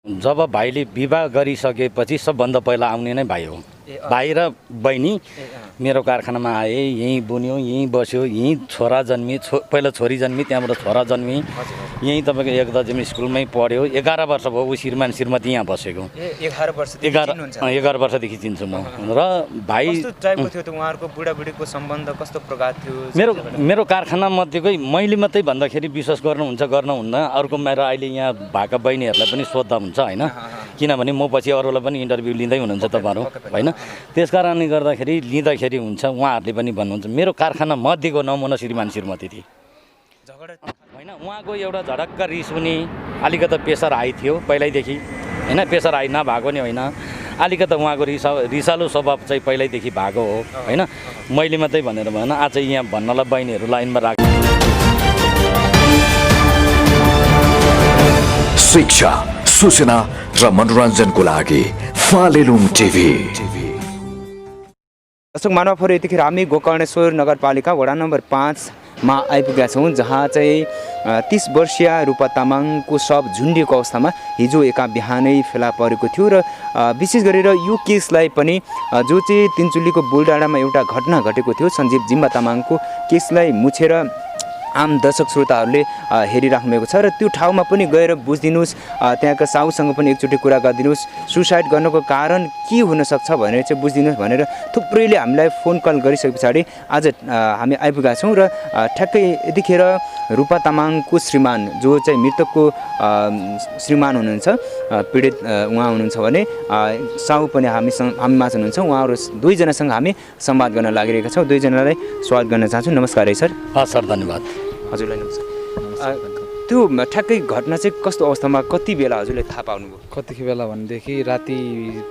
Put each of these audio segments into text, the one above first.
जब भाइले विवाह गरिसकेपछि सबभन्दा पहिला आउने नै भाइ हो। भाइ र बहिनी मेरो कारखानामा आए, यहीँ बुन्यो, यहीँ बस्यो, यहीँ छोरा जन्मी, पहिला छोरी जन्मी, त्यहाँबाट छोरा जन्मी, यहीँ तपाईँको एक दर्जन स्कुलमै पढ्यो। 11 वर्ष भयो ऊ श्रीमान श्रीमती यहाँ बसेको। 11 वर्षदेखि चिन्छु म। र भाइ उहाँहरूको बुढाबुढीको सम्बन्ध कस्तो प्रकार थियो? मेरो कारखाना मध्येकै मैले मात्रै भन्दाखेरि विश्वास गर्नुहुन्छ गर्नुहुन्न, अर्को मेरो अहिले यहाँ भएका बहिनीहरूलाई पनि सोद्धा हुन्छ होइन, किनभने म पछि अरूलाई पनि इन्टरभ्यू लिँदै हुनुहुन्छ तपाईँहरू होइन। त्यस कारणले गर्दाखेरि लिँदाखेरि हुन्छ, उहाँहरूले पनि भन्नुहुन्छ मेरो कारखाना मध्येको नमुना श्रीमान श्रीमती थिए होइन। उहाँको एउटा झडक्क रिस हुने, अलिकति प्रेसर हाई थियो पहिल्यैदेखि होइन, प्रेसर हाई नभएको नि होइन, अलिकति उहाँको रिसालु स्वभाव चाहिँ पहिल्यैदेखि भएको हो होइन। मैले मात्रै भनेर भएन, आज यहाँ भन्नलाई बहिनीहरू लाइनमा राख्नु। शिक्षा, सूचना र मनोरञ्जनको लागि फालेलुङ टिभी। दर्शक महानुभावहरू, यतिखेर हामी गोकर्णेश्वर नगरपालिका वडा नम्बर 5 मा आइपुगेका छौँ, जहाँ चाहिँ 30 वर्षीय रूपा तामाङको शव झुन्डिएको अवस्थामा हिजो एका बिहानै फेला परेको थियो। र विशेष गरेर यो केसलाई पनि जो चाहिँ तिनचुलीको बुलडाँडामा एउटा घटना घटेको थियो, सञ्जीव जिम्बा तामाङको केसलाई मुछेर आम दर्शक श्रोताहरूले हेरिराख्नु भएको छ। र त्यो ठाउँमा पनि गएर बुझिदिनुहोस्, त्यहाँका साहुसँग पनि एकचोटि कुरा गरिदिनुहोस्, सुसाइड गर्नको कारण के हुनसक्छ भनेर चाहिँ बुझिदिनुहोस् भनेर थुप्रैले हामीलाई फोन कल गरिसके पछाडि आज हामी आइपुगेका छौँ। र ठ्याक्कै यतिखेर रूपा तामाङको श्रीमान जो चाहिँ मृतकको श्रीमान हुनुहुन्छ, पीडित उहाँ हुनुहुन्छ भने साहु पनि हामीमाझ हुनुहुन्छ। उहाँहरू दुईजनासँग हामी संवाद गर्न लागिरहेका छौँ। दुईजनालाई स्वागत गर्न चाहन्छु। नमस्कार है सर। सर धन्यवाद। हजुरलाई नमस्कार। त्यो ठ्याक्कै घटना चाहिँ कस्तो अवस्थामा कति बेला हजुरले थाहा पाउनुभयो? कति बेला भनेदेखि राति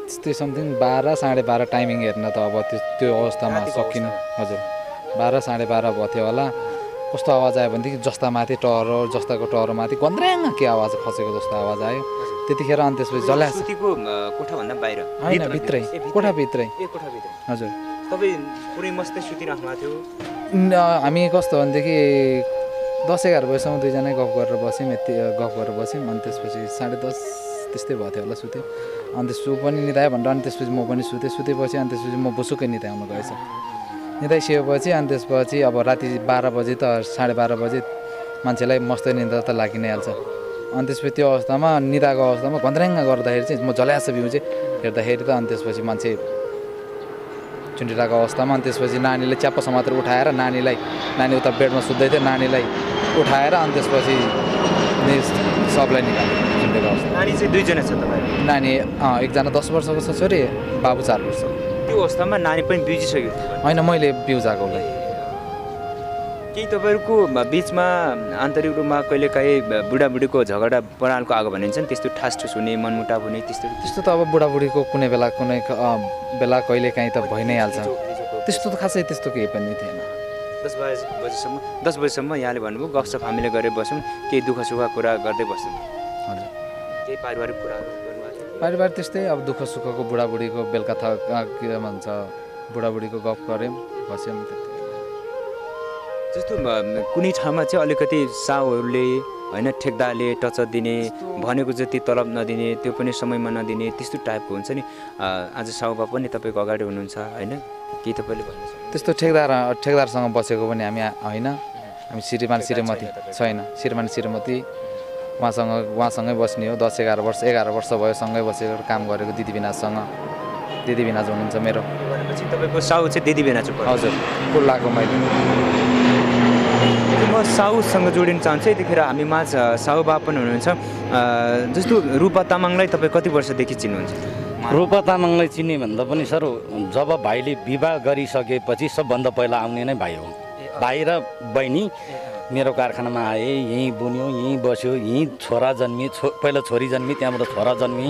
त्यस्तै समथिङ 12 साढे 12 टाइमिङ हेर्न त अब त्यो अवस्थामा सकिनु। हजुर 12 साढे 12 भयो थियो होला। कस्तो आवाज आयो भनेदेखि जस्ता माथि टहरो, जस्ताको टहरो माथि गन्द्र्याङ के आवाज खसेको जस्तो आवाज आयो त्यतिखेर। अनि त्यसपछि जलासुतीको कोठाभन्दा बाहिर होइन, भित्रै कोठाभित्रै। हजुर तपाईँ पुरै मस्तै सुतिराख्नु भएको थियो? हामी कस्तो भनेदेखि 10-11 बजीसम्म दुईजना गफ गरेर बस्यौँ, गफ गरेर बस्यौँ। अनि त्यसपछि 10:30 त्यस्तै भएको थियो होला सुत्यो। अनि त्यसपछि पनि निधायो भनेर अनि त्यसपछि म पनि सुतेपछि अनि त्यसपछि म बुसुकै निधाउनु गएछ। निधाइसकेपछि अनि त्यसपछि अब राति 12 बजे त 12:30 बजे मान्छेलाई मस्तै निद्रा त लागि नै हाल्छ। अनि त्यसपछि त्यो अवस्थामा निदाको अवस्थामा गन्द्र्याङ्ग गर्दाखेरि चाहिँ म जलाएछ भ्यू चाहिँ हेर्दाखेरि त अनि त्यसपछि मान्छे झुन्डिरहेको अवस्थामा। अनि त्यसपछि नानीले च्याप्प समातेर उठाएर नानी उता बेडमा सुत्दै थियो, नानीलाई उठाएर अनि त्यसपछि सबलाई निकाल्यो झुन्डेको अवस्था। नानी चाहिँ दुईजना छ तपाईँ? नानी एकजना 10 वर्षको छ छोरी, बाबु 4 वर्ष। त्यो अवस्थामा नानी पनि बिउजिसक्यो? होइन, मैले बिउजाको उसलाई। केही तपाईँहरूको बिचमा आन्तरिक रूपमा कहिलेकाहीँ बुढाबुढीको झगडा परालको आगो भनिन्छ नि, त्यस्तो ठासठुस हुने, मनमुटाव हुने त्यस्तो त अब बुढाबुढीको कुनै बेला कहिलेकाहीँ त भइ नै हाल्छ। त्यस्तो त खासै त्यस्तो केही पनि थिएन। 10 बजीसम्म यहाँले भन्नुभयो गफसफ हामीले गरेर बस्यौँ, केही दुःख सुख कुरा गर्दै बस्यौँ। हजुर केही पारिवारिक कुराहरू गर्नुभएको थियो? पारिवारिक त्यस्तै अब दुःख सुखको बुढाबुढीको बेलुका के भन्छ बुढाबुढीको गफ गऱ्यौँ, बस्यौँ। जस्तो कुनै ठाउँमा चाहिँ अलिकति साहुहरूले होइन ठेकदारले टचर दिने, भनेको जति तलब नदिने, त्यो पनि समयमा नदिने, त्यस्तो टाइपको हुन्छ नि। आज साहुबा पनि तपाईँको अगाडि हुनुहुन्छ होइन, केही तपाईँले भन्नुहोस्? त्यस्तो ठेकदारसँग बसेको पनि हामी होइन। हामी श्रीमान श्रीमती छैन, श्रीमान श्रीमती उहाँसँगै बस्ने हो। 11 वर्ष भयो सँगै बसेको काम गरेको दिदी बिनाजसँग। दिदी बिनाज हुनुहुन्छ मेरो। तपाईँको साहु चाहिँ दिदी बिनाज? हजुर, कुल्लाको मैले। म साहुसँग जोडिन चाहन्छु। यतिखेर हामी माझ साहुबा पनि हुनुहुन्छ। जस्तो रूपा तामाङलाई तपाईँ कति वर्षदेखि चिन्नुहुन्छ? रूपा तामाङलाई चिन्ने भन्दा पनि सर जब भाइले विवाह गरिसकेपछि सबभन्दा पहिला आउने नै भाइ हो। भाइ र बहिनी मेरो कारखानामा आए, यहीँ बुन्यो, यहीँ बस्यो, यहीँ छोरा जन्मी, पहिला छोरी जन्मी, त्यहाँबाट छोरा जन्मी,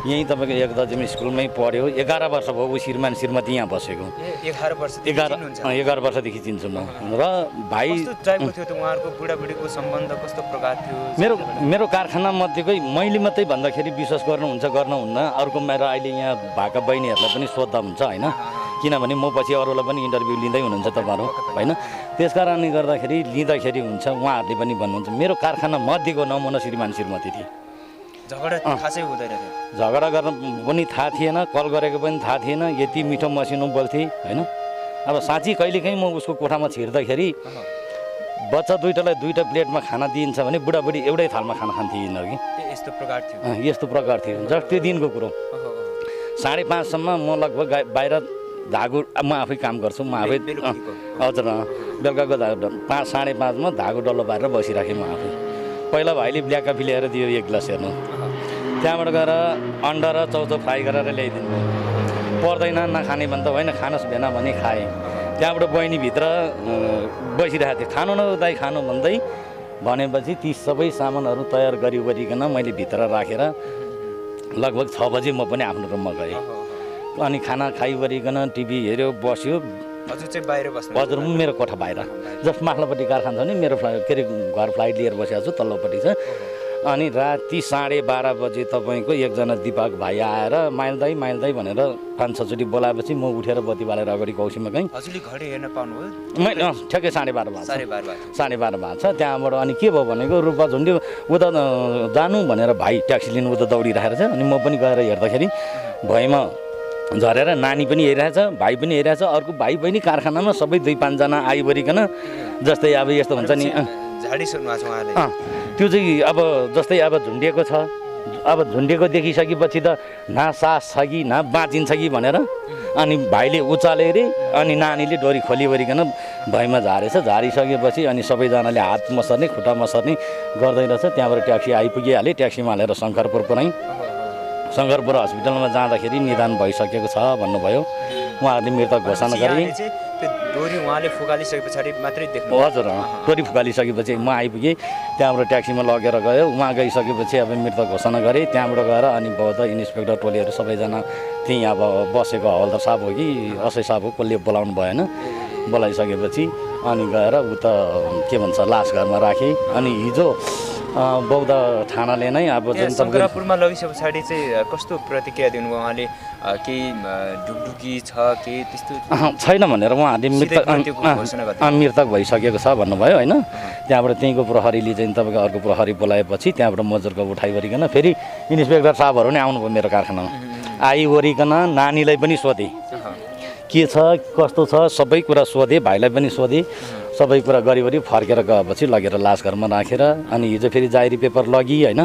यहीँ तपाईँको एक दर्जन स्कुलमै पढ्यो। 11 वर्ष भयो ऊ श्रीमान श्रीमती यहाँ बसेको। 11 वर्षदेखि चिन्छु म। र भाइ उहाँहरूको बुढाबुढीको सम्बन्ध कस्तो प्रकार थियो? मेरो कारखाना मध्येकै मैले मात्रै भन्दाखेरि विश्वास गर्नुहुन्छ गर्नुहुन्न, अर्को मेरो अहिले यहाँ भएका बहिनीहरूलाई पनि सोद्धा हुन्छ होइन, किनभने म पछि अरूलाई पनि इन्टरभ्यू लिँदै हुनुहुन्छ तपाईँहरू होइन। त्यस कारणले गर्दाखेरि लिँदाखेरि हुन्छ, उहाँहरूले पनि भन्नुहुन्छ मेरो कारखाना मध्येको नमुना श्रीमान श्रीमती थिए झगडा खासै हुँदैन थियो झगडा गर्न पनि थाहा थिएन, कल गरेको पनि थाहा थिएन, यति मिठो मसिनो बोल्थे होइन। अब साँच्ची कहिलेकाहीँ म उसको कोठामा छिर्दाखेरि बच्चा दुइटालाई दुईवटा प्लेटमा खाना दिइन्छ भने बुढाबुढी एउटै थालमा खाना खान्थे यिनीहरू कि यस्तो प्रकार थियो। यस्तो प्रकार थियो। जस्ट त्यो दिनको कुरो 5:30सम्म म लगभग बाहिर धागो म आफै काम गर्छु, म आफै हजुर बेलुकाको 5:30मा धागो डल्लो पारेर बसिराखेँ म आफै। पहिला भाइले ब्ल्याक कफी ल्याएर दियो 1 गिलास हेर्नु, त्यहाँबाट गएर अन्डा र चौचौ फ्राई गरेर ल्याइदिनु, पर्दैन नखाने भने त होइन खानुहोस् भेन भने खाएँ। त्यहाँबाट बहिनीभित्र बसिरहेको थिएँ, खानु न दाइ खानु भन्दै भनेपछि ती सबै सामानहरू तयार गरिकन मैले भित्र राखेर लगभग 6 बजी म पनि आफ्नो रुममा गएँ। अनि खाना खाइवरिकन टिभी हेऱ्यो बस्यो। हजुर चाहिँ बाहिर बस्नु? हजुर मेरो कोठा बाहिर, जस्ट माथिल्लोपट्टि कारखाना छ नि, मेरो के अरे घर फ्लाइट लिएर बसेको छु, तल्लोपट्टि छ। अनि राति 12:30 बजे तपाईँको एकजना दिपक भाइ आएर माइल दाई भनेर 5-6 चोटि बोलाएपछि म उठेर बत्ती बालेर अगाडि कौसीमा गएँ। हजुरले घडी हेर्न पाउनुभयो? मैले ठ्याक्कै 12:30 भएको छ। 12:30 भएको छ। त्यहाँबाट अनि के भयो भनेको रूपा झुन्ड्यो उता जानु भनेर भाइ ट्याक्सी लिनु उता दौडिरहेको छ। अनि म पनि गएर हेर्दाखेरि भुइँमा झरेर नानी पनि हेरिरहेछ, भाइ पनि हेरिरहेछ, अर्को भाइ बहिनी कारखानामा सबै 2-5 जना आइवरिकन जस्तै अब यस्तो हुन्छ नि त्यो चाहिँ अब जस्तै अब झुन्डिएको छ, अब झुन्डिएको देखिसकेपछि त न सास छ कि न बाँचिन्छ कि भनेर अनि भाइले उचाले रे अनि नानीले डोरी खोलिवरिकन भुइँमा झारेछ। झारिसकेपछि अनि सबैजनाले हात मसर्ने खुट्टा मसर्ने गर्दै रहेछ। त्यहाँबाट ट्याक्सी आइपुगिहालेँ, ट्याक्सीमा हालेर शङ्करपुर पुऱ्याएँ। शङ्करपुर हस्पिटलमा जाँदाखेरि निदान भइसकेको छ भन्नुभयो। उहाँहरूले मृतक घोषणा गरे। डोरी उहाँले फुकालिसके पछाडि मात्रै देख्नु? हजुर डोरी फुकालिसकेपछि म आइपुगेँ, त्यहाँबाट ट्याक्सीमा लगेर गयो। उहाँ गइसकेपछि अब मृतक घोषणा गरेँ। त्यहाँबाट गएर अनि बौद्ध इन्सपेक्टर टोलीहरू सबैजना त्यहीँ अब बसेको हवलदार साहब हो कि असै साहब हो, कसले बोलाउनु भएन। बोलाइसकेपछि अनि गएर उता के भन्छ लास घरमा राखेँ। अनि हिजो बौद्ध थानाले नै अब शङ्करपुरमा लगिसके पछाडि चाहिँ कस्तो प्रतिक्रिया दिनुभयो उहाँले? केही ढुकढुकी छ कि त्यस्तो छैन भनेर उहाँहरूले मृतक भइसकेको छ भन्नुभयो होइन। त्यहाँबाट त्यहीँको प्रहरीले चाहिँ तपाईँको अर्को प्रहरी बोलाएपछि त्यहाँबाट मजुरको उठाइवरिकन फेरि इन्सपेक्टर साहबहरू नै आउनुभयो मेरो कारखानामा। आइवरिकन नानीलाई पनि सोधेँ के छ कस्तो छ, सबै कुरा सोधेँ, भाइलाई पनि सोधेँ। सबै कुरा गरिवरि फर्केर गएपछि लगेर लास घरमा राखेर अनि हिजो फेरि जाहेरी पेपर लगी होइन।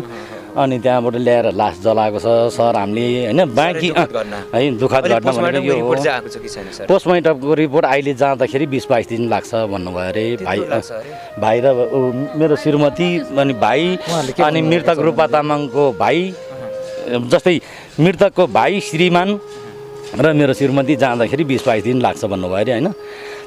अनि त्यहाँबाट ल्याएर लास जलाएको छ सर हामीले होइन। बाँकी है दुःखद घटना भनेको यो हो। पोस्टमार्टमको रिपोर्ट अहिले जाँदाखेरि 20-22 दिन लाग्छ भन्नुभयो अरे भाइ र मेरो श्रीमती अनि भाइ अनि मृतक रूपा तामाङको भाइ, जस्तै मृतकको भाइ श्रीमान र मेरो श्रीमती जाँदाखेरि 20-22 दिन लाग्छ भन्नुभयो अरे होइन।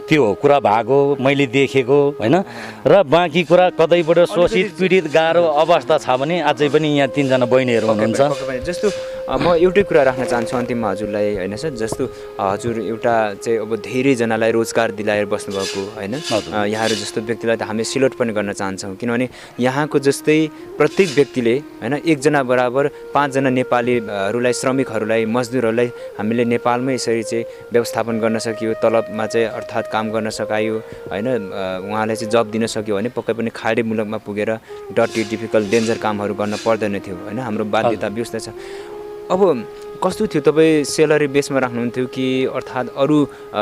त्यो हो कुरा भएको मैले देखेको होइन। र बाँकी कुरा कतैबाट शोषित पीडित गाह्रो अवस्था छ भने अझै पनि यहाँ 3 जना बहिनीहरू हुनुहुन्छ। जस्तो म एउटै कुरा राख्न चाहन्छु अन्तिममा हजुरलाई होइन सर। जस्तो हजुर एउटा चाहिँ अब धेरैजनालाई रोजगार दिलाएर बस्नुभएको होइन, यहाँहरू जस्तो व्यक्तिलाई त हामी सिलोट पनि गर्न चाहन्छौँ। किनभने यहाँको जस्तै प्रत्येक व्यक्तिले होइन 1 जना बराबर 5 जना नेपालीहरूलाई श्रमिकहरूलाई मजदुरहरूलाई हामीले नेपालमै यसरी चाहिँ व्यवस्थापन गर्न सकियो, तलबमा चाहिँ अर्थात् काम गर्न सकायो होइन। उहाँलाई चाहिँ जब दिन सक्यो भने पक्कै पनि खाडी मुलुकमा पुगेर डटी डिफिकल्ट डेन्जर कामहरू गर्न पर्दैन थियो होइन। हाम्रो बाध्यता व्यवस्था छ। अब कस्तो थियो, तपाईँ सेलरी बेसमा राख्नुहुन्थ्यो कि अर्थात् अरू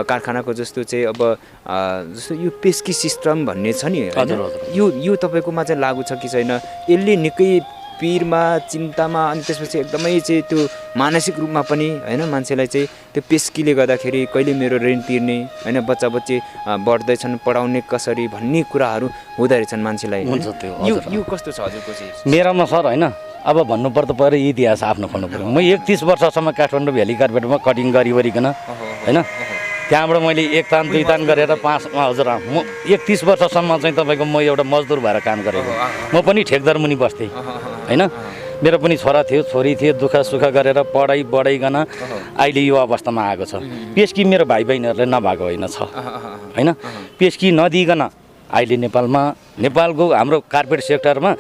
कारखानाको जस्तो चाहिँ अब जस्तो यो पेस्की सिस्टम भन्ने छ नि होइन, यो तपाईँकोमा चाहिँ लागु छ कि छैन? यसले निकै पिरमा चिन्तामा अनि त्यसपछि एकदमै चाहिँ त्यो मानसिक रूपमा पनि होइन मान्छेलाई चाहिँ त्यो पेस्कीले गर्दाखेरि कहिले मेरो ऋण तिर्ने होइन, बच्चा बच्ची बढ्दैछन् पढाउने कसरी भन्ने कुराहरू हुँदो रहेछन् मान्छेलाई। यो कस्तो छ हजुरको चाहिँ? मेरोमा सर होइन अब भन्नुपर्दा पऱ्यो इतिहास आफ्नो खोल्नु पऱ्यो। म 31 वर्षसम्म काठमाडौँ भ्याली कार्पेटमा कटिङ गरिवरिकन होइन, त्यहाँबाट मैले 1 तान 2 तान गरेर 5 हजुर म 31 वर्षसम्म चाहिँ तपाईँको म एउटा मजदुर भएर काम गरेको। म पनि ठेकदार मुनि बस्थेँ होइन। मेरो पनि छोरा थियो छोरी थियो, दुःख सुख गरेर बढाइकन अहिले यो अवस्थामा आएको छ। पेस्की मेरो भाइ बहिनीहरूले नभएको होइन छ होइन। पेस्की नदिइकन अहिले नेपालको हाम्रो कार्पेट सेक्टरमा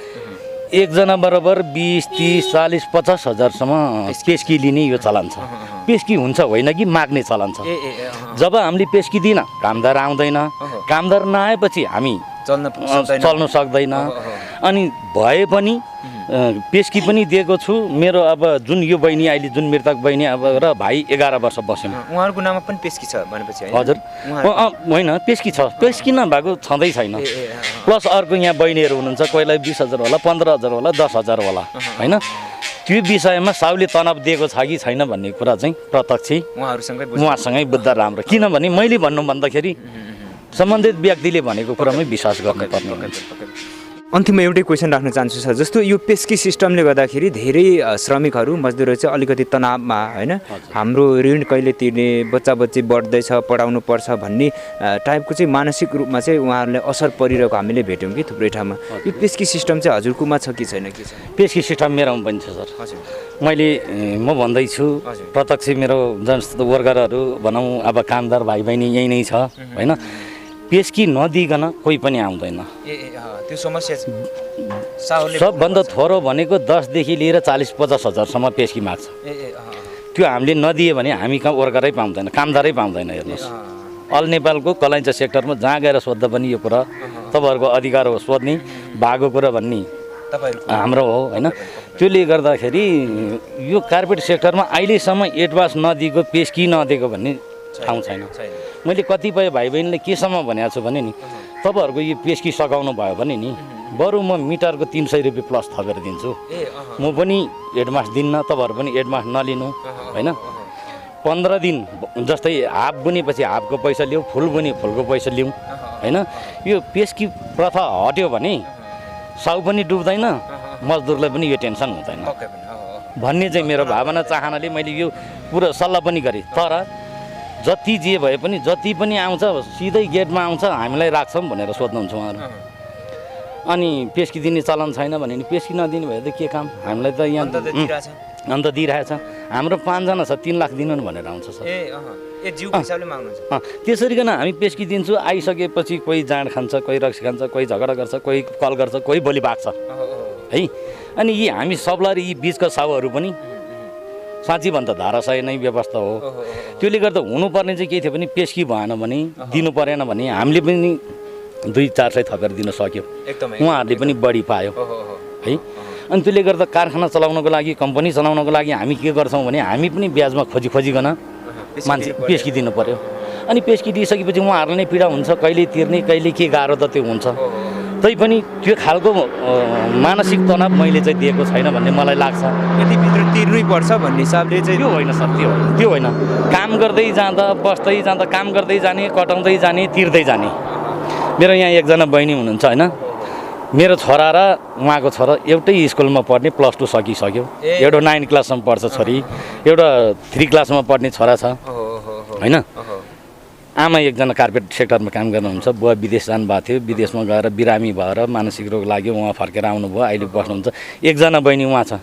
1 जना बराबर 20, 30, 40, 50 हजारसम्म पेस्की लिने यो चलन छ। पेस्की हुन्छ होइन कि माग्ने चलन छ। जब हामीले पेस्की दिन कामदार आउँदैन, कामदार नआएपछि हामी चल्नु सक्दैन। अनि भए पनि पेस्की पनि दिएको छु। मेरो अब जुन यो बहिनी अहिले जुन मृतक बहिनी अब र भाइ 11 वर्ष बस्यौँ। उहाँहरूको नाममा पनि पेस्की छ भनेपछि हैन? हजुर होइन पेस्की छ, पेस्की नभएको छँदै छैन। प्लस अर्को यहाँ बहिनीहरू हुनुहुन्छ, कोहीलाई 20,000 होला, 15,000 होला, 10,000 होला होइन। त्यो विषयमा साउले तनाव दिएको छ कि छैन भन्ने कुरा चाहिँ प्रत्यक्ष उहाँसँगै बुझ्दा राम्रो। किनभने मैले भन्नु भन्दाखेरि सम्बन्धित व्यक्तिले भनेको कुरामै विश्वास गर्नुपर्ने हुन्छ। अन्तिममा एउटै क्वेसन राख्न चाहन्छु सर, जस्तो यो पेस्की सिस्टमले गर्दाखेरि धेरै श्रमिकहरू मजदुरहरू चाहिँ अलिकति तनावमा होइन, हाम्रो ऋण कहिले तिर्ने, बच्चा बच्ची बढ्दैछ पढाउनु पर्छ भन्ने टाइपको चाहिँ मानसिक रूपमा चाहिँ उहाँहरूलाई असर परिरहेको हामीले भेट्यौँ कि थुप्रै ठाउँमा। यो पेस्की सिस्टम चाहिँ हजुरकोमा छ कि छैन के छ? पेस्की सिस्टम मेरोमा पनि छ सर। मैले म भन्दैछु प्रत्यक्ष मेरो जस्तो वर्करहरू भनौँ अब कामदार भाइ बहिनी यही नै छ होइन। पेस्की नदिइकन कोही पनि आउँदैन। त्यो समस्या सबभन्दा थोरो भनेको 10 देखि लिएर 40-50 हजारसम्म पेस्की माग्छ। त्यो हामीले नदिए भने हामी कहाँ वर्करै पाउँदैन, कामदारै पाउँदैन। हेर्नुहोस् अल नेपालको कलाइन्चा सेक्टरमा जहाँ गएर सोद्धा पनि यो कुरा तपाईँहरूको अधिकार हो, सोध्ने भागो कुरा भन्ने हाम्रो हो होइन। त्यसले गर्दाखेरि यो कार्पेट सेक्टरमा अहिलेसम्म एडभान्स नदिएको, पेस्की नदिएको भन्ने ठाउँ छैन। मैले कतिपय भाइ बहिनीले केसम्म भनेको छु भने नि, तपाईँहरूको यो पेस्की सघाउनु भयो भने नि बरु म मिटरको 300 रुपियाँ प्लस थपेर दिन्छु। म पनि एडभान्स दिन्न, तपाईँहरू पनि एडभान्स नलिनु होइन। 15 दिन जस्तै हाफ बुनेपछि हाफको पैसा लिऊ, फुल बुने फुलको पैसा लिउँ होइन। यो पेस्की प्रथा हट्यो भने साउ पनि डुब्दैन, मजदुरलाई पनि यो टेन्सन हुँदैन भन्ने चाहिँ मेरो भावना चाहनाले मैले यो पुरा सल्लाह पनि गरेँ। तर जति जे भए पनि जति पनि आउँछ सिधै गेटमा आउँछ, हामीलाई राख्छौँ भनेर सोध्नुहुन्छ उहाँहरू। अनि पेस्की दिने चलन छैन भने नि पेस्की नदिने भए त के काम? हामीलाई त यहाँ अन्त दिइरहेछ। हाम्रो 5 जना छ, 3 लाख दिनु भनेर आउँछ सर। त्यसरीकन हामी पेस्की दिन्छु। आइसकेपछि कोही जाँड खान्छ, कोही रक्सी खान्छ, कोही झगडा गर्छ, कोही कल गर्छ, कोही भोलि भाग्छ है। अनि यी हामी सबलाई यी बिचका साउहरू पनि साँच्ची भन्दा धाराशय नै व्यवस्था हो। त्यसले गर्दा हुनुपर्ने चाहिँ के थियो भने पेस्की भएन भने, दिनु परेन भने हामीले पनि 2-4 सय थपेर दिन सक्यो, उहाँहरूले पनि बढी पायो है। अनि त्यसले गर्दा कारखाना चलाउनको लागि, कम्पनी चलाउनको लागि हामी के गर्छौँ भने हामी पनि ब्याजमा खोजिकन मान्छे पेस्की दिनु पर्यो। अनि पेस्की दिइसकेपछि उहाँहरूलाई नै पीडा हुन्छ, कहिले तिर्ने कहिले के गाह्रो त त्यो हुन्छ। तैपनि त्यो खालको मानसिक तनाव मैले चाहिँ दिएको छैन भन्ने मलाई लाग्छ। यतिभित्र तिर्नै पर्छ भन्ने हिसाबले चाहिँ त्यो होइन सर, त्यो होइन। काम गर्दै जाँदा, बस्दै जाँदा, काम गर्दै जाने, कटाउँदै जाने, तिर्दै जाने। मेरो यहाँ एकजना बहिनी हुनुहुन्छ होइन, मेरो छोरा र उहाँको छोरा एउटै स्कुलमा पढ्ने, +2 सकिसक्यो। एउटा 9 क्लाससम्म पढ्छ छोरी, एउटा 3 क्लासमा पढ्ने छोरा छ होइन। आमा एकजना कार्पेट सेक्टरमा काम गर्नुहुन्छ, बुवा विदेश जानुभएको थियो, विदेशमा गएर बिरामी भएर मानसिक रोग लाग्यो, उहाँ फर्केर आउनुभयो, अहिले बस्नुहुन्छ। एकजना बहिनी उहाँ छ,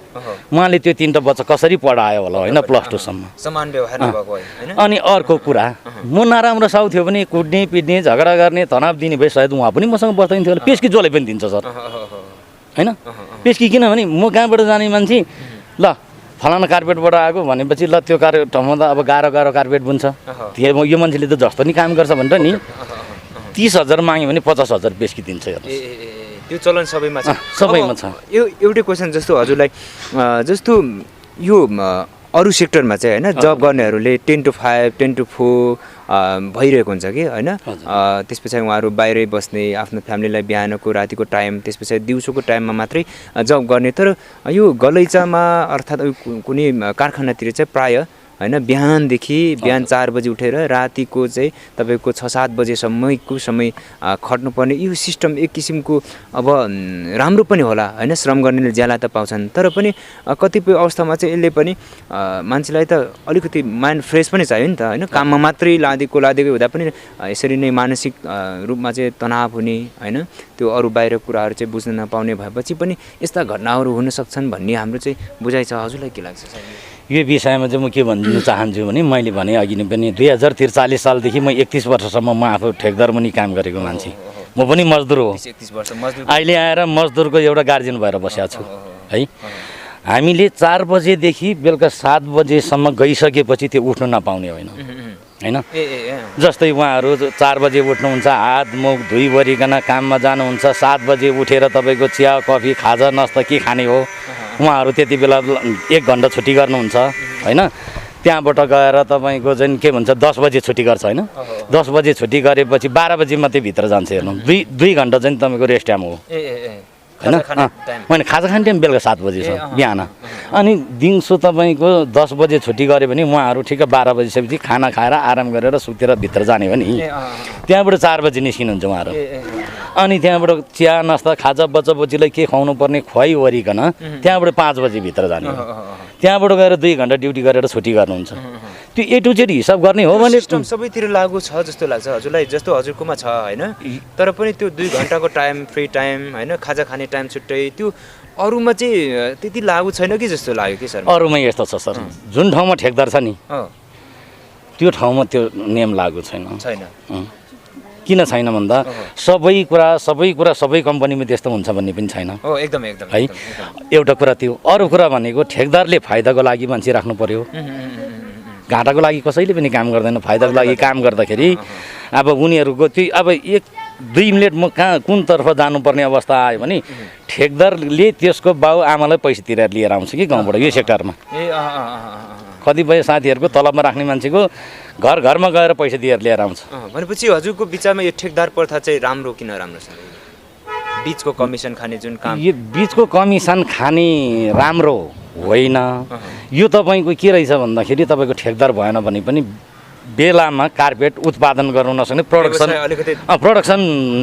उहाँले त्यो 3टा बच्चा कसरी पढायो होला होइन, +2 सम्म। समान व्यवहार नभएको हैन। अनि अर्को कुरा, म नराम्रो साउ थियो भने कुट्ने पिट्ने झगडा गर्ने तनाव दिने भए सायद उहाँ पनि मसँग बस्दैन थियो होला। पेस्की जसले पनि दिन्छ सर होइन। पेस्की किनभने म कहाँबाट जाने मान्छे, ल फलाना कार्पेटबाट आएको भनेपछि ल त्यो ठाउँमा त अब गाह्रो कार्पेट बुन्छ, यो मान्छेले त जस्तो नि काम गर्छ भनेर नि 30,000 माग्यो भने 50,000 पेस्की दिन्छ। त्यो चलन सबैमा छ, सबैमा छ। एउटै क्वेसन जस्तो हजुरलाई, जस्तो यो अरू सेक्टरमा चाहिँ होइन जब गर्नेहरूले 10 to 5, 10 to 4 भइरहेको हुन्छ कि होइन। त्यस पछाडि उहाँहरू बाहिरै बस्ने, आफ्नो फ्यामिलीलाई बिहानको रातिको टाइम, त्यस पछाडि दिउँसोको टाइममा मात्रै जब गर्ने। तर यो गलैँचामा अर्थात् कुनै कारखानातिर चाहिँ प्रायः होइन बिहान 4 बजी उठेर रातिको चाहिँ तपाईँको 6-7 बजेसम्मको समय खट्नुपर्ने यो सिस्टम एक किसिमको अब राम्रो पनि होला होइन, श्रम गर्नेले ज्याला त पाउँछन्, तर पनि कतिपय अवस्थामा चाहिँ यसले पनि मान्छेलाई त अलिकति माइन्ड फ्रेस पनि चाहियो नि त होइन। काममा मात्रै लादेको हुँदा पनि यसरी नै मानसिक रूपमा चाहिँ तनाव हुने होइन, त्यो अरू बाहिर कुराहरू चाहिँ बुझ्न नपाउने भएपछि पनि यस्ता घटनाहरू हुन सक्छन् भन्ने हाम्रो चाहिँ बुझाइ छ। हजुरलाई के लाग्छ? यो विषयमा चाहिँ म के भन्न चाहन्छु भने, मैले भने अघि नै पनि 2043 सालदेखि म 31 वर्षसम्म म आफू ठेकदार पनि काम गरेको मान्छे, म पनि मजदुर हो। अहिले आएर मजदुरको एउटा गार्जियन भएर बसेको छु है। हामीले 4 बजेदेखि बेलुका 7 बजेसम्म गइसकेपछि त्यो उठ्नु नपाउने होइन होइन। ए ए ए जस्तै उहाँहरू 4 बजे उठ्नुहुन्छ, हात मुख धुइवरिकन काममा जानुहुन्छ, 7 बजे उठेर तपाईँको चिया कफी खाजा नास्ता के खाने हो, उहाँहरू त्यति बेला 1 घन्टा छुट्टी गर्नुहुन्छ होइन। त्यहाँबाट गएर तपाईँको चाहिँ के भन्छ 10 बजे छुट्टी गर्छ होइन। 10 बजे छुट्टी गरेपछि 12 बजे मात्रै भित्र जान्छ हेर्नु, 2 घन्टा चाहिँ तपाईँको रेस्ट टाइम हो ए ए ए होइन। होइन खाजा खाने टाइम बेलुका 7 बजी छ बिहान। अनि दिउँसो तपाईँको 10 बजे छुट्टी गऱ्यो भने उहाँहरू ठिक्क 12 बजीसम्म खाना खाएर आराम गरेर सुतेर भित्र जाने हो नि। त्यहाँबाट 4 बजी निस्किनुहुन्छ उहाँहरू। अनि त्यहाँबाट चिया नास्ता खाजा बच्चा बच्चीलाई के खुवाउनु पर्ने खुवाइवरिकन त्यहाँबाट 5 बजी भित्र जाने हो। त्यहाँबाट गएर 2 घन्टा ड्युटी गरेर छुट्टी गर्नुहुन्छ। त्यो A to Z हिसाब गर्ने हो भने सिस्टम सबैतिर लागु छ जस्तो लाग्छ हजुरलाई, जस्तो हजुरकोमा छ होइन। तर पनि त्यो 2 घन्टाको टाइम फ्री टाइम होइन, खाजा खाने टाइम छुट्टै, त्यो अरूमा चाहिँ त्यति लागु छैन कि जस्तो लाग्यो कि सर। अरूमा यस्तो छ सर, जुन ठाउँमा ठेकदार छ नि त्यो ठाउँमा त्यो नियम लागु छैन। किन छैन भन्दा सबै कुरा सबै कम्पनीमा त्यस्तो हुन्छ भन्ने पनि छैन एकदम एकदम है। एउटा कुरा त्यो, अरू कुरा भनेको ठेकदारले फाइदाको लागि मान्छे राख्नु पर्यो, घाटाको लागि कसैले पनि काम गर्दैन। फाइदाको लागि काम गर्दाखेरि अब उनीहरूको त्यो अब 1-2 मिनट म कहाँ कुनतर्फ जानुपर्ने अवस्था आयो भने ठेकदारले त्यसको बाउ आमालाई पैसा तिरेर लिएर आउँछ कि गाउँबाट यो सेक्टरमा। कतिपय साथीहरूको तलबमा राख्ने मान्छेको घरमा गएर पैसा दिएर लिएर आउँछ। भनेपछि हजुरको विचारमा यो ठेकदार प्रथा चाहिँ राम्रो किन राम्रो छ? बीचको कमिसन खाने जुन काम, यो बीचको कमिसन खाने राम्रो होइन। यो तपाईँको के रहेछ भन्दाखेरि तपाईँको ठेकदार भएन भने पनि बेलामा कार्पेट उत्पादन गर्नु नसक्ने, प्रोडक्सन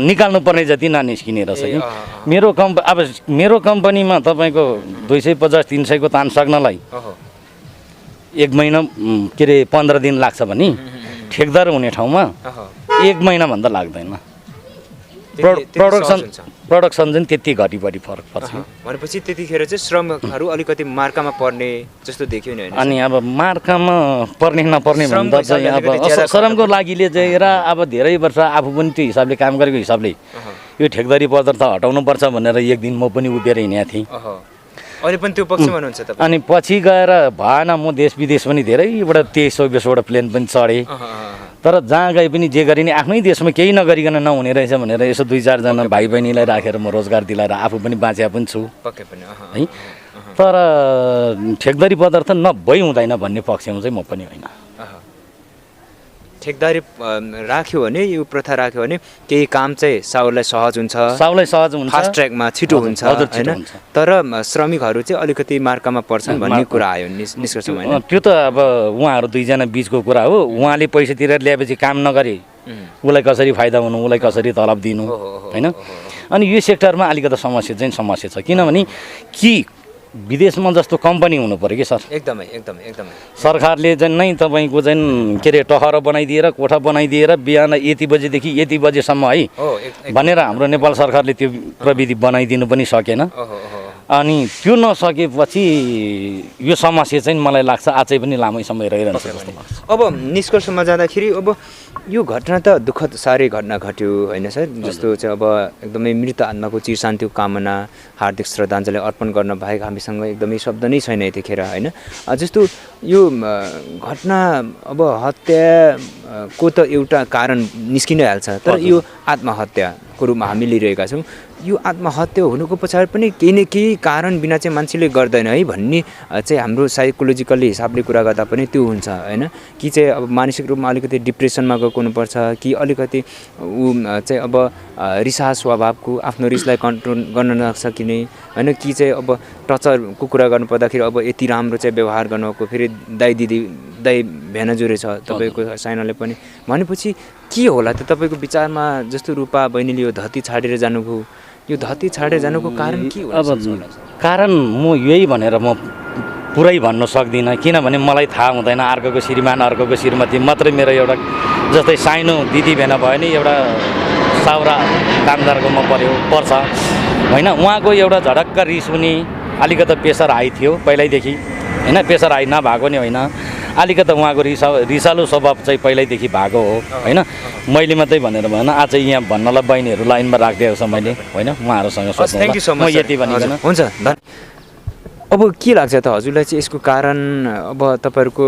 निकाल्नु पर्ने जति ननिस्किने रहेछ कि। मेरो कम्पनीमा तपाईँको 250-300 को तान सक्नलाई 1 महिना के अरे 15 दिन लाग्छ भने ठेकदार हुने ठाउँमा 1 महिनाभन्दा लाग्दैन। प्रोडक्सन चाहिँ त्यति घटी बढी फरक पर्छ। भनेपछि त्यतिखेर चाहिँ श्रमहरू अलिकति मार्कामा पर्ने जस्तो देखियो नि। अनि अब मार्कामा पर्ने नपर्ने भन्दा चाहिँ अब श्रमको लागिले चाहिँ र अब धेरै वर्ष आफू पनि त्यो हिसाबले काम गरेको हिसाबले यो ठेकदारी पदार्थ हटाउनुपर्छ भनेर 1 दिन म पनि उभिएर हिँडेको थिएँ। अहिले पनि त्यो पक्षमा हुनुहुन्छ तपाईँ? अनि पछि गएर भएन, म देश विदेश पनि धेरैबाट 23-24वटा प्लेन पनि चढेँ। तर जहाँ गए पनि जे गरे नि आफ्नै देशमा केही नगरिकन नहुने रहेछ भनेर यसो 2-4 जना भाइ बहिनीलाई राखेर म रोजगार दिलाएर आफू पनि बाँचे पनि छु है। तर ठेकदारी पदार्थ नभई हुँदैन भन्ने पक्षमा चाहिँ म पनि होइन। ठेकदारी राख्यो भने, यो प्रथा राख्यो भने केही काम चाहिँ साउलाई सहज हुन्छ, फास्ट ट्र्याकमा छिटो हुन्छ होइन। तर श्रमिकहरू चाहिँ अलिकति मार्कामा पर्छन् भन्ने कुरा आयो निष्कर्षमा होइन। त्यो त अब उहाँहरू 2 जना बिचको कुरा हो। उहाँले पैसा तिरेर ल्याएपछि काम नगरे उसलाई कसरी फाइदा हुनु, उसलाई कसरी तलब दिनु होइन। अनि यो सेक्टरमा अलिकति समस्या छ। किनभने कि विदेशमा जस्तो कम्पनी हुनु पर्यो कि सर। एकदमै। सरकारले चाहिँ नै तपाईँको चाहिँ के अरे टहरा बनाइदिएर कोठा बनाइदिएर बिहान यति बजेदेखि यति बजेसम्म है भनेर हाम्रो नेपाल सरकारले त्यो प्रविधि बनाइदिनु पनि सकेन। अनि त्यो नसकेपछि यो समस्या चाहिँ मलाई लाग्छ अझै पनि लामै समय रहिरहन्छ जस्तो लाग्छ। अब निष्कर्षमा जाँदाखेरि अब यो घटना त दुःखद साह्रै घटना घट्यो होइन सर। जस्तो चाहिँ अब एकदमै मृत आत्माको चिर शान्तिको कामना, हार्दिक श्रद्धाञ्जली अर्पण गर्न बाहेक हामीसँग एकदमै शब्द नै छैन यतिखेर होइन। जस्तो यो घटना अब हत्याको त एउटा कारण निस्कि नै हाल्छ, तर यो आत्महत्याको रूपमा हामी लिइरहेका छौँ। यो आत्महत्या हुनुको पछाडि पनि केही न केही कारण बिना चाहिँ मान्छेले गर्दैन है भन्ने चाहिँ हाम्रो साइकोलोजिकल्ली हिसाबले कुरा गर्दा पनि त्यो हुन्छ होइन। कि चाहिँ अब मानसिक रूपमा अलिकति डिप्रेसनमा गएको हुनुपर्छ, कि अलिकति ऊ चाहिँ अब रिसाहा स्वभावको आफ्नो रिसलाई कन्ट्रोल गर्न नसकिने होइन। कि चाहिँ अब टचरको कुरा गर्नुपर्दाखेरि अब यति राम्रो चाहिँ व्यवहार गर्नुको, फेरि दाइ भेनाजु रहेछ तपाईँको साइनाले पनि भनेपछि के होला त तपाईँको विचारमा? जस्तो रूपा बहिनीले यो धरती छाडेर जानुभयो, यो धरती छाडेर जानुको कारण के होला? अब कारण म यही भनेर म पुरै भन्न सक्दिनँ, किनभने मलाई थाहा हुँदैन। अर्कोको श्रीमान अर्कोको श्रीमती मात्रै मेरो एउटा जस्तै साइनो दिदी भेना भयो नि, एउटा साउरा कामदारकोमा पर्छ होइन। उहाँको एउटा झडक्क रिस हुने, अलिकति प्रेसर हाई थियो पहिल्यैदेखि होइन। प्रेसर हाई नभएको नि होइन, अलिकति उहाँको रिसालु स्वभाव चाहिँ पहिल्यैदेखि भएको हो होइन। मैले मात्रै भनेर भएन, आज यहाँ भन्नलाई बहिनीहरू लाइनमा राखिदिएको छ मैले होइन। उहाँहरूसँग सोध्नु म यति भनिकन हुन्छ। अब के लाग्छ त हजुरलाई चाहिँ यसको कारण अब तपाईँहरूको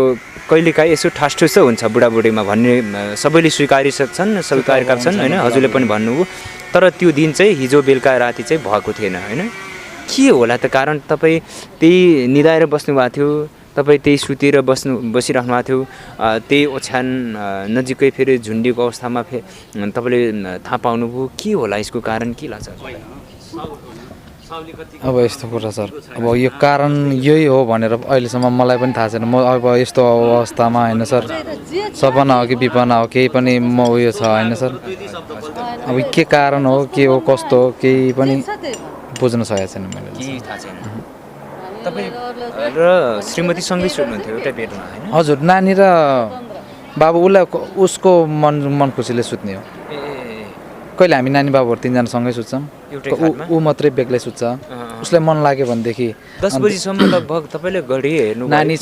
कहिलेकाहीँ यसो ठासठुस हुन्छ बुढाबुढीमा भन्ने सबैले स्वीकारिसक्छन् स्वीकारका छन् होइन हजुरले पनि भन्नुभयो तर त्यो दिन चाहिँ हिजो बेलुका राति चाहिँ भएको थिएन होइन के होला त कारण तपाईँ त्यही निदाएर बस्नुभएको थियो तपाईँ त्यही सुतेर बसिराख्नु भएको थियो त्यही ओछ्यान नजिकै फेरि झुन्डिएको अवस्थामा तपाईँले थाहा पाउनुभयो के होला यसको कारण के लाग्छ अब यस्तो कुरा सर अब यो कारण यही हो भनेर अहिलेसम्म मलाई पनि थाहा छैन म अब यस्तो अवस्थामा होइन सर सपना हो कि विपना हो केही पनि म उयो छ होइन सर अब के कारण हो के हो कस्तो हो केही पनि बुझ्न सकेको छैन मैले केही थाहा छैन तपाईँ र श्रीमतीसँगै सुत्नुहुन्थ्यो एउटै बेडमा होइन हजुर नानी र बाबु उसलाई उसको मन खुसीले सुत्ने हो कहिले हामी नानी बाबुहरू तिनजना सँगै सुत्छौँ ऊ मात्रै बेग्लै सुत्छ उसलाई मन लाग्यो भनेदेखि 10 बजीसम्म लगभग तपाईँले घडी हेर्नु नानी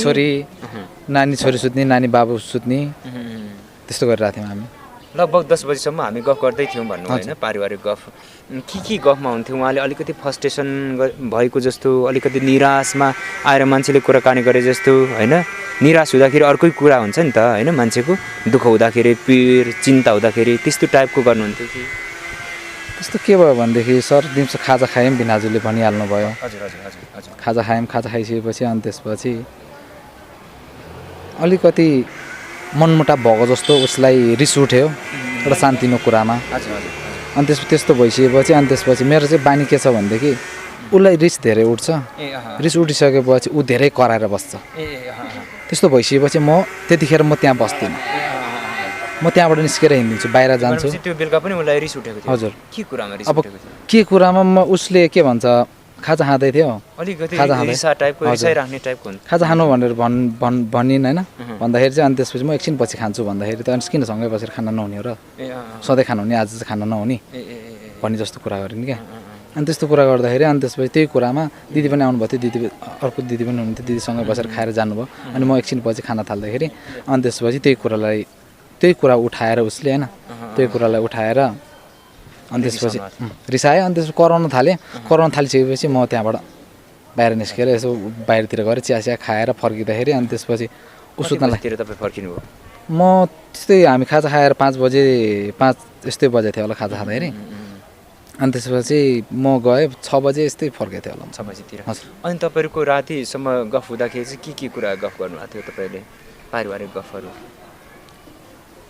छोरी सुत्ने नानी बाबु सुत्ने त्यस्तो गरिरहेको थियौँ हामी लगभग 10 बजीसम्म हामी गफ गर्दै थियौँ भन्नु होइन पारिवारिक गफ के गफमा हुन्थ्यो उहाँले अलिकति फ्रस्ट्रेसन भएको जस्तो अलिकति निराशमा आएर मान्छेले कुराकानी गरे जस्तो होइन निराश हुँदाखेरि अर्कै कुरा हुन्छ नि त होइन मान्छेको दुःख हुँदाखेरि पीर चिन्ता हुँदाखेरि त्यस्तो टाइपको गर्नुहुन्थ्यो कि त्यस्तो के भयो भनेदेखि सर दिउँसो खाजा खायौँ भिनाजुले भनिहाल्नु भयो हजुर हजुर हजुर हजुर खाजा खायौँ खाजा खाइसकेपछि अनि त्यसपछि अलिकति मनमुटाव भएको जस्तो उसलाई रिस उठ्यो एउटा सानोतिनो कुरामा हजुर हजुर अनि त्यस्तो भइसकेपछि अनि त्यसपछि मेरो चाहिँ बानी के छ भनेदेखि उसलाई रिस धेरै उठ्छ रिस उठिसकेपछि ऊ धेरै कराएर बस्छ त्यस्तो भइसकेपछि म त्यतिखेर म त्यहाँ बस्दिनँ म त्यहाँबाट निस्केर हिँडिदिन्छु बाहिर जान्छु त्यो बेलुका पनि उसलाई रिस उठेको थियो हजुर के कुरामा रिस अब उठेको थियो के कुरामा म उसले के भन्छ खाजा खाँदै थियो अलिकति खाजा खाँदै रिसा टाइपको रिसाइराख्ने टाइपको हुन्छ खाजा खानु भनेर भनिन् होइन भन्दाखेरि चाहिँ अनि त्यसपछि म एकछिन पछि खान्छु भन्दाखेरि त अनि किन सँगै बसेर खाना नहुने हो र सधैँ खानु हुने आज चाहिँ खाना नहुने भन्ने जस्तो कुरा गरिन् क्या अनि त्यस्तो कुरा गर्दाखेरि अनि त्यसपछि त्यही कुरामा दिदी पनि आउनुभएको थियो दिदी अर्को दिदी पनि हुनुहुन्थ्यो दिदीसँग बसेर खाएर जानुभयो अनि म एकछिन पछि खाना थाल्दाखेरि अनि त्यसपछि त्यही कुरा उठाएर उसले होइन त्यही कुरालाई उठाएर अनि त्यसपछि रिसायो अनि त्यसपछि कराउन थालिसकेपछि म त्यहाँबाट बाहिर निस्केर यसो बाहिरतिर गएर चिया खाएर फर्किँदाखेरि अनि त्यसपछि ऊ सुत्नलाई तपाईँ फर्किनुभयो म त्यस्तै हामी खाजा खाएर 5 यस्तै बजेको थियो होला खाजा खाँदाखेरि अनि त्यसपछि म गएँ 6 बजे यस्तै फर्केको थियो होला 6 बजीतिर हजुर अनि तपाईँहरूको रातिसम्म गफ हुँदाखेरि चाहिँ के कुरा गफ गर्नुभएको थियो तपाईँले पारिवारिक गफहरू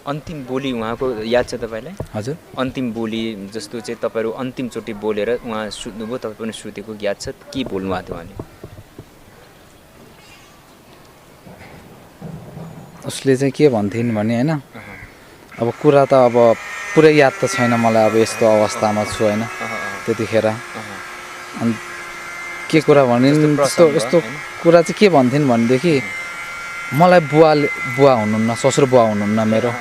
अन्तिम बोली उहाँको याद छ तपाईँलाई हजुर अन्तिम बोली जस्तो चाहिँ तपाईँहरू अन्तिमचोटि बोलेर उहाँ सुत्नुभयो तपाईँ पनि सुतेको याद छ के बोल्नुभएको थियो उहाँले उसले चाहिँ के भन्थिन् भने होइन अब कुरा त अब पुरै याद त छैन मलाई अब यस्तो अवस्थामा छु होइन त्यतिखेर अनि के कुरा भनिन् यस्तो कुरा चाहिँ के भन्थिन् भनेदेखि मलाई बुवा हुनुहुन्न ससुर बुवा हुनुहुन्न मेरो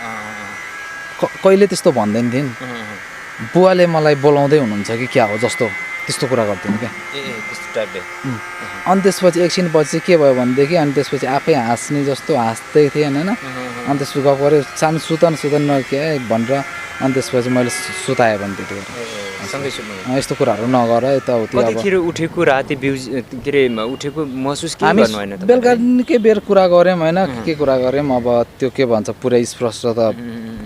कहिले त्यस्तो भन्दैन थिइन् बुवाले मलाई बोलाउँदै हुनुहुन्छ कि क्या हो जस्तो त्यस्तो कुरा गर्थिन् क्या त्यस्तो टाइपले अनि त्यसपछि एकछिन पछि के भयो भनेदेखि अनि त्यसपछि आफै हाँस्ने जस्तो हाँस्दै थिएँ होइन अनि त्यसपछि गफ गऱ्यो सानो सुतन के भनेर अनि त्यसपछि मैले सुताएँ भने त्यतिखेर यस्तो कुराहरू नगर यताउति अब उठेको राति के अरे उठेको महसुस के गर्नु होइन बेलुका निकै बेर कुरा गऱ्यौँ होइन के कुरा गऱ्यौँ अब त्यो के भन्छ पुरै स्पष्ट त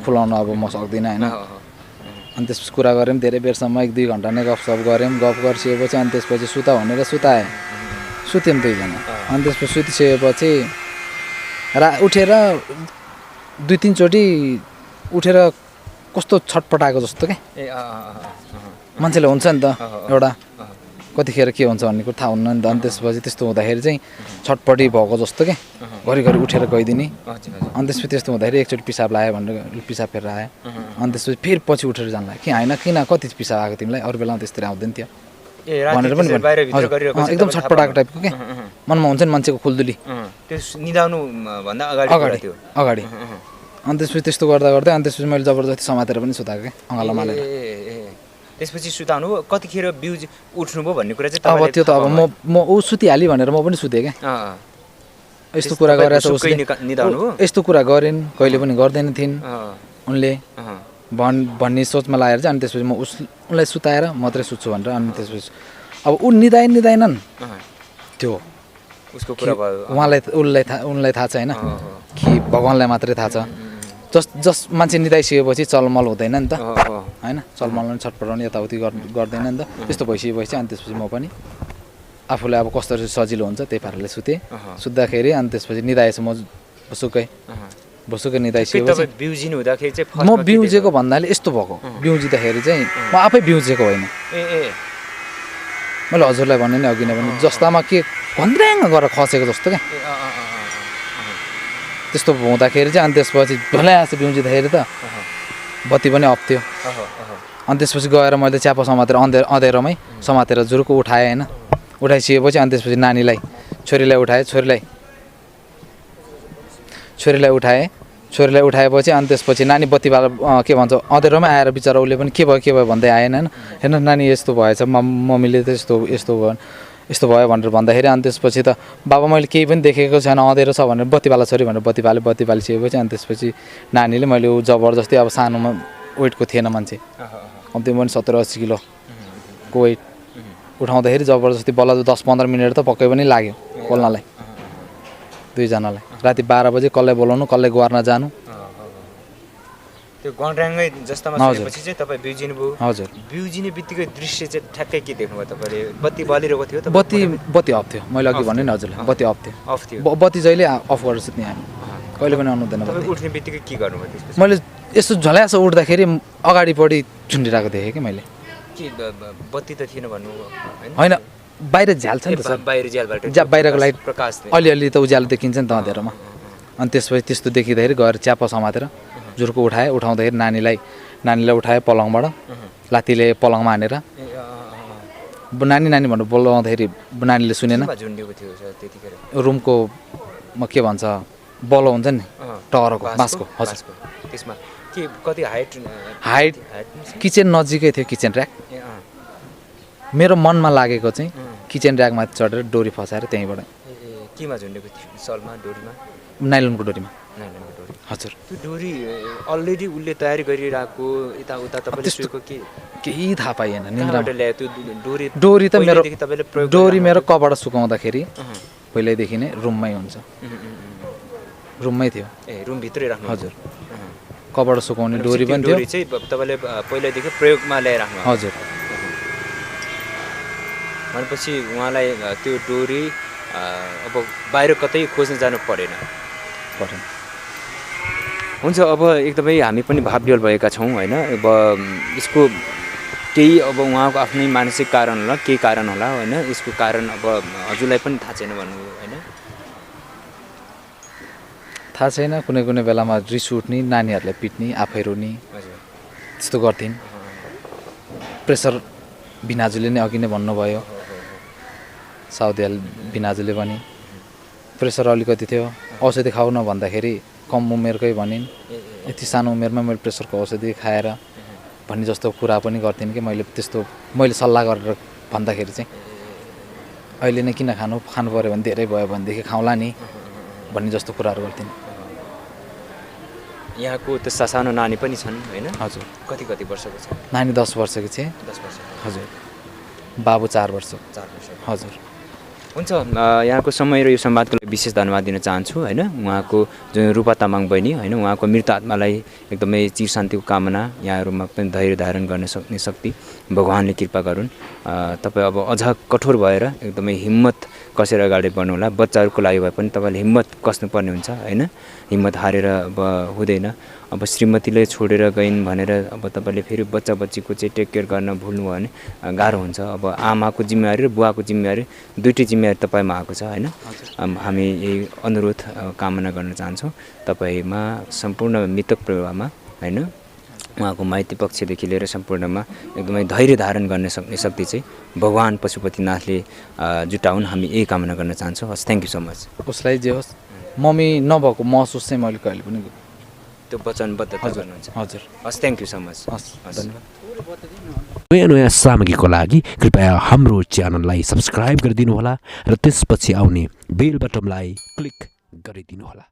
खुलाउन अब म सक्दिनँ होइन अनि त्यसपछि कुरा गऱ्यौँ धेरै बेरसम्म 1-2 घन्टा नै गफसफ गऱ्यौँ गफ गरिसकेपछि अनि त्यसपछि सुता भनेर सुताएँ सुत्यौँ दुईजना अनि त्यसपछि सुतिसकेपछि उठेर 2-3 चोटि उठेर कस्तो छटपटाएको जस्तो क्या मान्छेले हुन्छ नि त एउटा कतिखेर के हुन्छ भन्ने कुरो थाहा हुन्न नि त अनि त्यसपछि त्यस्तो हुँदाखेरि चाहिँ छटपटी भएको जस्तो क्या घरिघरि उठेर गइदिने अनि त्यसपछि त्यस्तो हुँदाखेरि एकचोटि पिसाब लाग्यो भनेर पिसाब फेरेर आयो अनि त्यसपछि फेरि पछि उठेर जानु लाग्यो कि होइन किन कति पिसाब आएको तिमीलाई अरू बेलामा त्यस्तरी आउँदैन थियो भनेर पनि एकदम छटपटाएको टाइपको क्या मनमा हुन्छ नि मान्छेको खुल्दुली अगाडि अनि त्यसपछि त्यस्तो गर्दा अनि त्यसपछि मैले जबरजस्ती समातेर पनि सुताएको क्या अँगालो मालेर त्यसपछि सुताउनु कतिखेर बिउज उठ्नुभयो भन्ने कुरा चाहिँ अब त्यो त अब म ऊ सुतिहालेँ भनेर म पनि सुतेँ क्या यस्तो कुरा गरेर उसले यस्तो कुरा गरिन् कहिले पनि गर्दैन थिइन् उनले भन्ने सोचमा लागेर चाहिँ अनि त्यसपछि म उनलाई सुताएर मात्रै सुत्छु भनेर अनि त्यसपछि अब ऊ निदाएनन् त्यो उसको कुरा भयो उनलाई थाहा छ होइन कि भगवान्लाई मात्रै थाहा छ जस मान्छे निदाइसकेपछि चलमल हुँदैन नि त होइन चलमल छटपटाउने यताउति गर्दैन नि त त्यस्तो भइसकेपछि अनि त्यसपछि म पनि आफूलाई अब कस्तो सजिलो हुन्छ त्यही पाराले सुतेँ सुत्दाखेरि अनि त्यसपछि निदाएछु म भुसुकै निदाइसकेपछि बिउजिनु हुँदाखेरि चाहिँ म बिउजेको भन्नाले यस्तो भएको बिउजिँदाखेरि चाहिँ म आफै बिउजेको होइन मैले हजुरलाई भने नि अघि नै भने जस्तामा के भन्ड्याङ गरेर खसेको जस्तो क्या त्यस्तो हुँदाखेरि चाहिँ अनि त्यसपछि भ्यालास बिउजिँदाखेरि त बत्ती पनि अप्थ्यो अनि त्यसपछि गएर मैले च्यापा समातेर अँधेरोमै समातेर जुरुको उठाएँ होइन उठाइसकेपछि अनि त्यसपछि नानीलाई छोरीलाई उठाएपछि अनि त्यसपछि नानी बत्तीवाला के भन्छ अँधेरोमै आएर बिचरा उसले पनि के भयो भन्दै आएन होइन हेर्नु नानी यस्तो भएछ मम्मीले त यस्तो भयो भनेर भन्दाखेरि अनि त्यसपछि त बाबा मैले केही पनि देखेको छैन अँधेरो छ भनेर बत्तीवाला छोरी भनेर बत्ती बालिसकेपछि अनि त्यसपछि नानीले मैले जबरजस्ती अब सानोमा वेटको थिएन मान्छे कम्तीमा पनि 70-80 किलोको वेट उठाउँदाखेरि जबरजस्ती बल्ल 10-15 मिनट त पक्कै पनि लाग्यो बोल्नलाई दुईजनालाई राति 12 बजे कसलाई बोलाउनु कसलाई गुहार्न जानु त्यो गन्ड्राङ्गै जस्तामा सुनेपछि चाहिँ तपाईँ बिउजिनु भयो हजुर बिउजिने बित्तिकै दृश्य चाहिँ ठ्याक्कै के देख्नुभयो तपाईँले बत्ती बलिरहेको थियो त बत्ती अफ थियो मैले अघि भने नि हजुरलाई बत्ती अफ थियो बत्ती जहिले अफ गरेर सुत्ने हामी कहिले पनि आउनुहुँदैन उठ्ने बित्तिकै के गर्नुभयो त्यसपछि मैले यसो झल्यासो उठ्दाखेरि अगाडिपट्टि झुन्डिरहेको देखेँ कि मैले के बत्ती त थिएन भन्नु होइन बाहिर झ्याल छ नि त सर बाहिरको लाइट प्रकाश अलिअलि त उज्यालो देखिन्छ नि त अँधेरोमा अनि त्यसपछि त्यस्तो देखिँदाखेरि गएर च्यापा समातेर जुर्को उठाउँदाखेरि नानीलाई उठाएँ पलङबाट लात्तीले पलङमा हानेर नानी भनेर बोलाउँदाखेरि नानीले सुनेन रुमको के भन्छ बलो हुन्छ नि टरको बाँसको हजुर त्यसमा के कति हाइट किचन नजिकै थियो किचन ऱ्याक मेरो मनमा लागेको चाहिँ किचन ऱ्याकमा चढेर डोरी फसाएर त्यहीँबाट केमा झुन्डेको थियो सलमा डोरीमा नाइलोनको डोरीमा हजुर त्यो डोरी अलरेडी उसले तयारी गरिरहेको यताउता तपाईँले केही थाहा पाइएन निन्द्राबाट ल्यायो त्यो डोरी त मेरो कपबाट सुकाउँदाखेरि पहिल्यैदेखि नै रुममै हुन्छ रुममै थियो रुमभित्रै राख्नु हजुर कपबाट सुकाउने डोरी पनि थियो चाहिँ तपाईँले पहिल्यैदेखि प्रयोगमा ल्याइराख्नु हजुर भनेपछि उहाँलाई त्यो डोरी अब बाहिर कतै खोज्न जानु परेन हुन्छ अब एकदमै हामी पनि भावविह्वल भएका छौँ होइन अब यसको केही अब उहाँको आफ्नै मानसिक कारण होला केही कारण होला होइन यसको कारण अब हजुरलाई पनि थाहा छैन भन्नु होइन थाहा छैन कुनै बेलामा रिस उठ्ने नानीहरूलाई पिट्ने आफै रोने त्यस्तो गर्थिन् प्रेसर भिनाजुले नै अघि नै भन्नुभयो साउदियाल भिनाजुले पनि प्रेसर अलिकति थियो औषधि खाऊ न भन्दाखेरि कम उमेरकै भनिन् यति सानो उमेरमा मैले प्रेसरको औषधि खाएर भन्ने जस्तो कुरा पनि गर्थिन् कि मैले सल्लाह गरेर भन्दाखेरि चाहिँ अहिले नै किन खानु पऱ्यो भने धेरै भयो भनेदेखि खाउँला नि भन्ने जस्तो कुराहरू गर्थिन् यहाँको त्यो सानो नानी पनि छन् होइन हजुर कति वर्षको छ नानी 10 वर्षको छ 10 वर्ष हजुर बाबु 4 वर्ष हजुर हुन्छ यहाँको समय र यो संवादको लागि विशेष धन्यवाद दिन चाहन्छु होइन उहाँको जुन रूपा तामाङ बहिनी होइन उहाँको मृत आत्मालाई एकदमै चिर शान्तिको कामना यहाँहरूमा पनि धैर्य धारण गर्न सक्ने शक्ति भगवान्ले कृपा गरून् तपाईँ अब अझ कठोर भएर एकदमै हिम्मत कसेर अगाडि बढ्नुहोला बच्चाहरूको लागि भए पनि तपाईँले हिम्मत कस्नुपर्ने हुन्छ होइन हिम्मत हारेर अब हुँदैन अब श्रीमतीले छोडेर गइन् भनेर अब तपाईँले फेरि बच्चाबच्चीको चाहिँ टेक केयर गर्न भुल्नुभयो भने गाह्रो हुन्छ अब आमाको जिम्मेवारी र बुवाको जिम्मेवारी दुइटै जिम्मेवारी तपाईँमा आएको छ होइन हामी यही अनुरोध कामना गर्न चाहन्छौँ तपाईँमा सम्पूर्ण मृतक परिवारमा होइन उहाँको माइती पक्षदेखि लिएर सम्पूर्णमा एकदमै धैर्य धारण गर्न सक्ने शक्ति चाहिँ भगवान् पशुपतिनाथले जुटाउन् हामी यही कामना गर्न चाहन्छौँ हस् थ्याङ्क यू सो मच उसलाई जे होस् मम्मी नभएको महसुस चाहिँ मैले कहिले पनि त्यो वचनबद्धता गर्नुहुन्छ हजुर हस् थ्याङ्क यू सो मच हस् धन्यवाद नयाँ सामग्रीको लागि कृपया हाम्रो च्यानललाई सब्सक्राइब गरिदिनुहोला र त्यसपछि आउने बेल बटनलाई क्लिक गरिदिनुहोला।